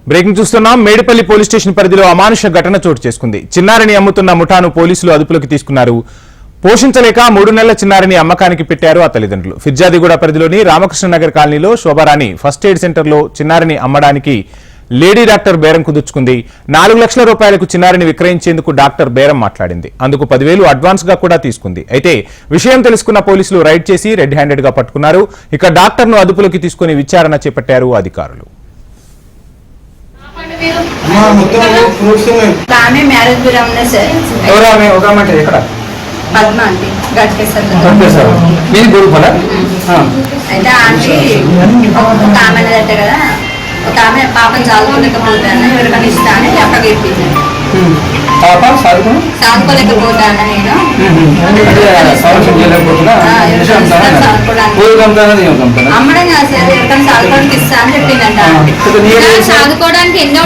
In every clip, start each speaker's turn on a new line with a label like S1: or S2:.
S1: Breaking చూస్తున్నాం. Medipalli police station పరిధిలో అమానుష ఘటన చోటు చేసుకుంది. చిన్నారిని అమ్ముతున్న ముఠాను పోలీసులు అదుపులోకి తీసుకున్నారు. పోషించలేక 3 నెలల చిన్నారిని అమ్మకానికి పెట్టారు ఆ తల్లిదండ్రులు. ఫిర్జాదిగూడ పరిధిలోని రామకృష్ణనగర్ కాలనీలో శోభారాణి ఫస్ట్ ఎయిడ్ సెంటర్లో చిన్నారిని అమ్మడానికి లేడీ డాక్టర్ బేరం కుదుర్చుకుంది. 4 లక్షల రూపాయలకు చిన్నారిని విక్రయించేందుకు డాక్టర్ బేరం మాట్లాడింది. అందుకు 10,000 అడ్వాన్స్ గా కూడా తీసుకుంది. అయితే విషయం తెలుసుకున్న పోలీసులు రైడ్ చేసి రెడ్ హ్యాండెడ్ గా పట్టుకున్నారు. ఇక డాక్టర్ ను అదుపులోకి తీసుకుని విచారణ చేపట్టారు అధికారులు.
S2: పద్మ ఆంటీ గట్కేసారు అయితే ఆంటీ ఒక ఆమె అంటే కదా ఒక ఆమె పాపం చదువుకోలేకపోతాను ఎవరికైనా ఇస్తాను అక్కడికి ఇప్పింది చదువుకోలేకపోతాను నేను అమ్మడం కాదు సార్ ఎవరికైనా చదువుకోవడానికి ఇస్తా అని చెప్పిందంట. చదువుకోవడానికి ఎన్నో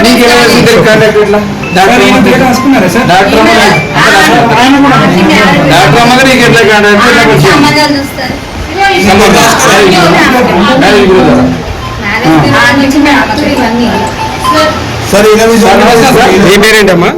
S2: సంబంధాలు చూస్తారు.
S3: సరే, ఏం పేరేంటమ్మా?